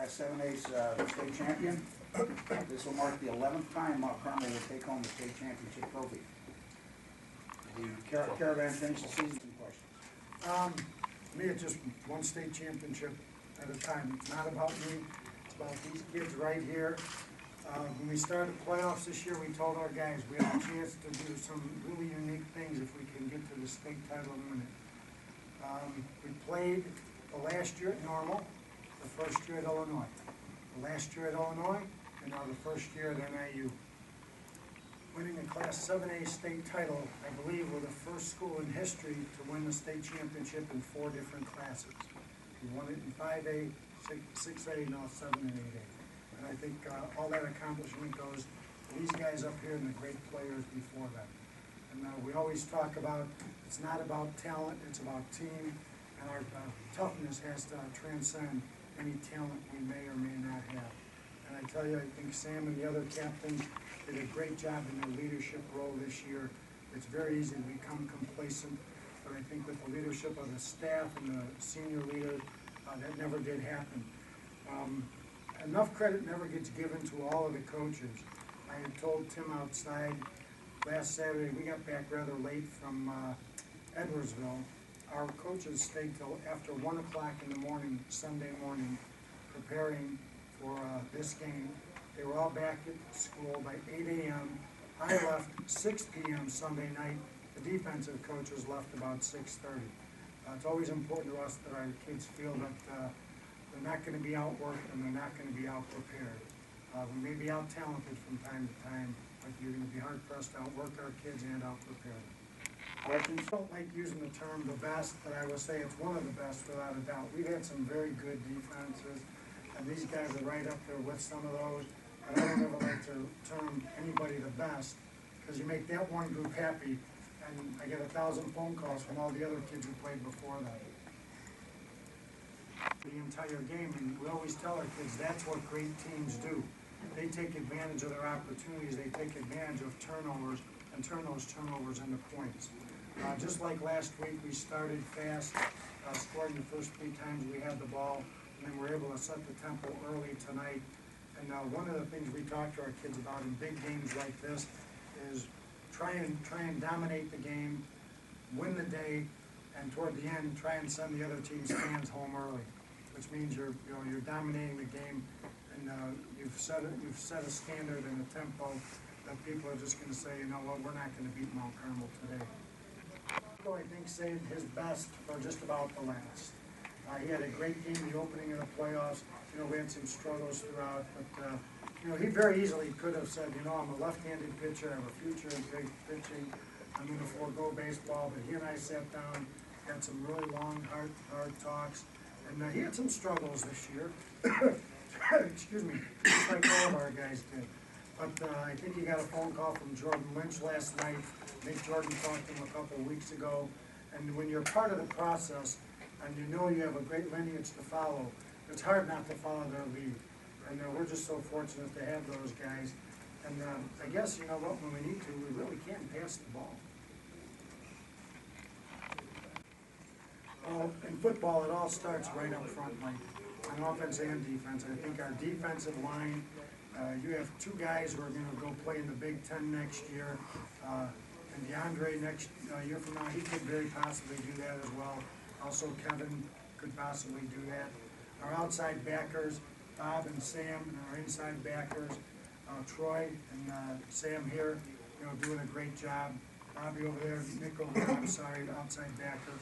Class 7A state champion. This will mark the 11th time Mount Carmel will take home the state championship trophy. The Caravan finished the season. Some questions? To me, it's just one state championship at a time. It's not about me, it's about these kids right here. When we started playoffs this year, we told our guys we have a chance to do some really unique things if we can get to the state title and win it. We played the last year at Normal, the first year at Illinois. The last year at Illinois, and now the first year at NIU. Winning the Class 7A state title, I believe we're the first school in history to win the state championship in 4 different classes. We won it in 5A, 6A, now 7 and 8A. And I think all that accomplishment goes to these guys up here and the great players before them. And we always talk about, it's not about talent, it's about team, and our toughness has to transcend any talent we may or may not have. And I tell you, I think Sam and the other captains did a great job in their leadership role this year. It's very easy to become complacent, but I think with the leadership of the staff and the senior leaders, that never did happen. Enough credit never gets given to all of the coaches. I had told Tim outside last Saturday, we got back rather late from Edwardsville. Our coaches stayed till after 1 o'clock in the morning, Sunday morning, preparing for this game. They were all back at school by 8 a.m. I left 6 p.m. Sunday night. The defensive coaches left about 6:30. It's always important to us that our kids feel that they're not going to be outworked and they're not going to be out-prepared. We may be out-talented from time to time, but you're going to be hard-pressed to outwork our kids and out-prepare them. I don't like using the term the best, but I will say it's one of the best without a doubt. We've had some very good defenses, and these guys are right up there with some of those. But I don't ever like to term anybody the best, because you make that one group happy, and I get 1,000 phone calls from all the other kids who played before that. The entire game, and we always tell our kids that's what great teams do. They take advantage of their opportunities, they take advantage of turnovers, and turn those turnovers into points. Just like last week, we started fast, scored in the first 3 times we had the ball, and then we're able to set the tempo early tonight. And one of the things we talk to our kids about in big games like this is try and dominate the game, win the day, and toward the end, try and send the other team's fans home early, which means you're dominating the game, and you've set a standard and a tempo that people are just going to say, you know what, we're not going to beat Mount Carmel today. I think saved his best for just about the last. He had a great game the opening of the playoffs. We had some struggles throughout, but he very easily could have said, I'm a left-handed pitcher, I have a future in big pitching, I'm going to forego baseball. But he and I sat down, had some really long, hard talks, and he had some struggles this year. Excuse me, just like all of our guys did. But I think he got a phone call from Jordan Lynch last night. I think Jordan talked to him a couple of weeks ago. And when you're part of the process and you know you have a great lineage to follow, it's hard not to follow their lead. And we're just so fortunate to have those guys. And I guess, what, when we need to, we really can't pass the ball. Well, in football, it all starts right up front, Mike, on offense and defense. I think our defensive line, you have 2 guys who are going to go play in the Big Ten next year. And DeAndre next year from now, he could very possibly do that as well. Also, Kevin could possibly do that. Our outside backers, Bob and Sam, and our inside backers, Troy and Sam here, doing a great job. Bobby over there, Nick over there, outside backer.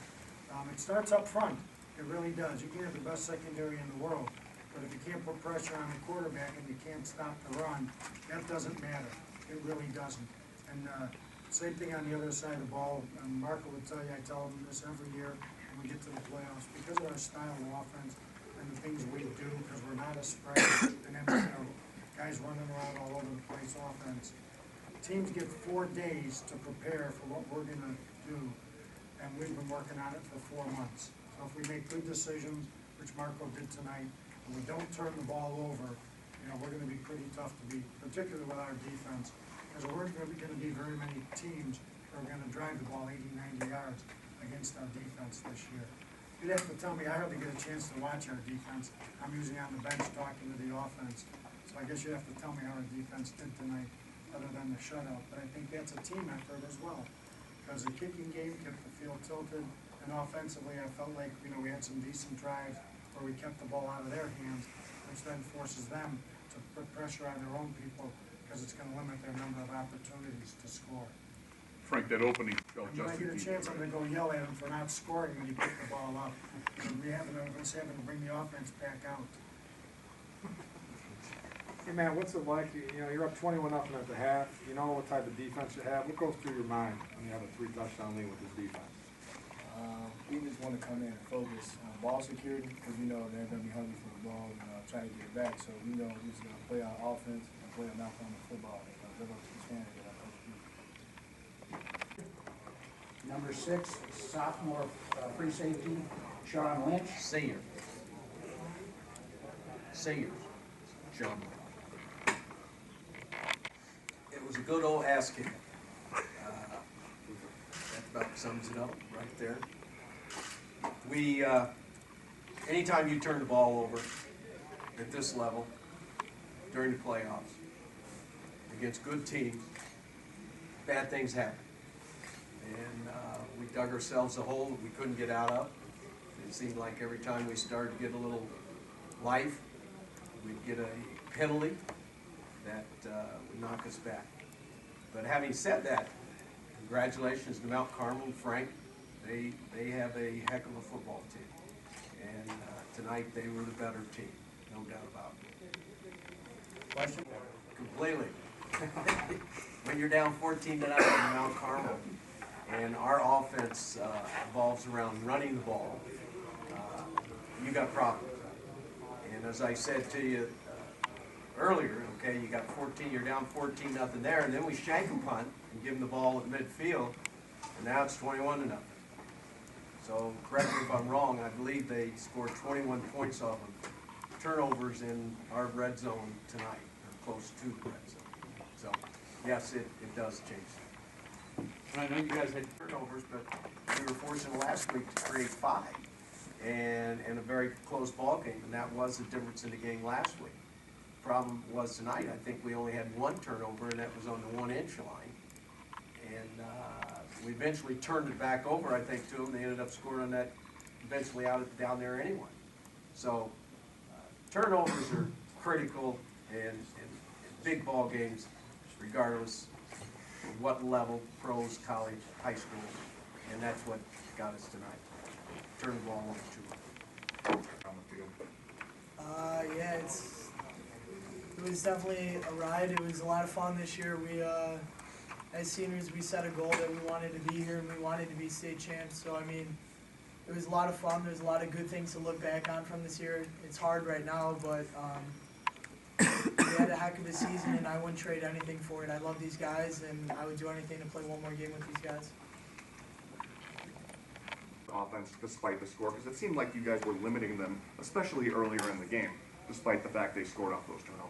It starts up front. It really does. You can have the best secondary in the world, but if you can't put pressure on the quarterback and you can't stop the run, that doesn't matter. It really doesn't. And same thing on the other side of the ball. Marco would tell you, I tell him this every year when we get to the playoffs, because of our style of offense and the things we do, because we're not a spread and then guys running around all over the place offense. Teams get 4 days to prepare for what we're going to do, and we've been working on it for 4 months. So if we make good decisions, which Marco did tonight, and we don't turn the ball over, we're going to be pretty tough to beat, particularly with our defense, because there weren't going to be very many teams that are going to drive the ball 80, 90 yards against our defense this year. you'd have to tell me, I hardly get a chance to watch our defense. I'm usually on the bench talking to the offense. So I guess you'd have to tell me how our defense did tonight, other than the shutout. But I think that's a team effort as well. Because the kicking game kept the field tilted, and offensively, I felt like, we had some decent drives where we kept the ball out of their hands, which then forces them to put pressure on their own people, because it's gonna limit their number of opportunities to score. Frank, that opening felt And when I just get a chance, I'm gonna go yell at him for not scoring when he picked the ball up. And we having to bring the offense back out. Hey man, what's it like, you're up 21-0 at the half, you know what type of defense you have, what goes through your mind when you have a 3-touchdown lead with this defense? We just want to come in and focus on ball security, because we know they're going to be hungry for the ball and try to get it back, so we know we're just going to play our offense and play our non-conference football and live up to the standard that our coach needs. Number 6, sophomore free safety, Sean Lynch. Senior. Sean. It was a good old ass kicking. That about sums it up right there. We, anytime you turn the ball over at this level during the playoffs against good teams, bad things happen. And we dug ourselves a hole that we couldn't get out of. It seemed like every time we started to get a little life, we'd get a penalty that would knock us back. But having said that, congratulations to Mount Carmel and Frank. They have a heck of a football team. And tonight they were the better team, no doubt about it. Question? Completely. When you're down 14-0 in Mount Carmel, and our offense revolves around running the ball, you got problems. And as I said to you earlier, okay, you got 14, you're down 14-0 there, and then we shank and punt and give them the ball at midfield, and now it's 21-0. So correct me if I'm wrong, I believe they scored 21 points off of turnovers in our red zone tonight, or close to the red zone. So yes, it does change. And I know you guys had turnovers, but we were fortunate last week to create 5. And a very close ball game, and that was the difference in the game last week. Problem was tonight, I think we only had 1 turnover, and that was on the 1-inch line. And we eventually turned it back over, I think, to them. They ended up scoring on that eventually down there anyway. So turnovers are critical in big ball games, regardless of what level, pros, college, high school, and that's what got us tonight. Turn the ball over to him. Yeah, it was definitely a ride. It was a lot of fun this year. We, as seniors, we set a goal that we wanted to be here and we wanted to be state champs. So, I mean, it was a lot of fun. There's a lot of good things to look back on from this year. It's hard right now, but we had a heck of a season and I wouldn't trade anything for it. I love these guys and I would do anything to play one more game with these guys. Offense despite the score, because it seemed like you guys were limiting them, especially earlier in the game, despite the fact they scored off those turnovers.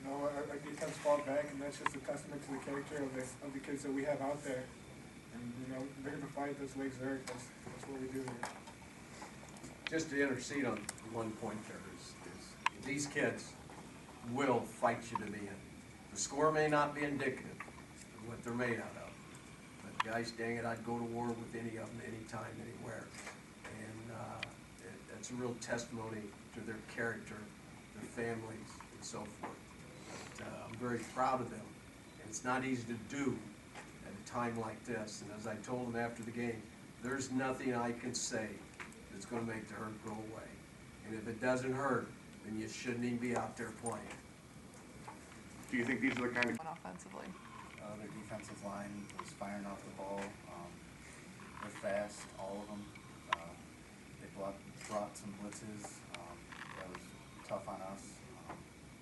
Our defense fought back, and that's just a testament to the character of the kids that we have out there. And, they're going to fight those legs there. That's what we do here. Just to intercede on one point there is these kids will fight you to the end. The score may not be indicative of what they're made out of. But guys, dang it, I'd go to war with any of them, anytime, anywhere. And that's a real testimony to their character, their families, and so forth. But, I'm very proud of them. And it's not easy to do at a time like this. And as I told them after the game, there's nothing I can say that's going to make the hurt go away. And if it doesn't hurt, then you shouldn't even be out there playing. Do you think these are the kind of Offensively. Their defensive line was firing off the ball. They're fast, all of them. They brought some blitzes. That was tough on us.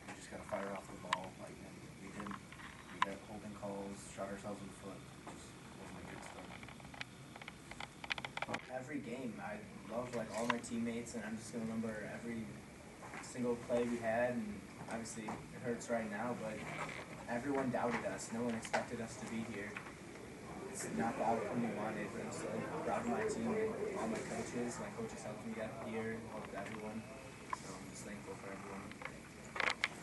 We just got to fire off the ball. And we didn't. We got holding calls, shot ourselves in the foot. It just wasn't a good start. Every game, I love all my teammates, and I'm just gonna remember every single play we had. And obviously, it hurts right now, but everyone doubted us. No one expected us to be here. it's not the outcome we wanted, but I'm still proud of my team and all my coaches. My coaches helped me get here, helped everyone. So I'm just thankful for everyone.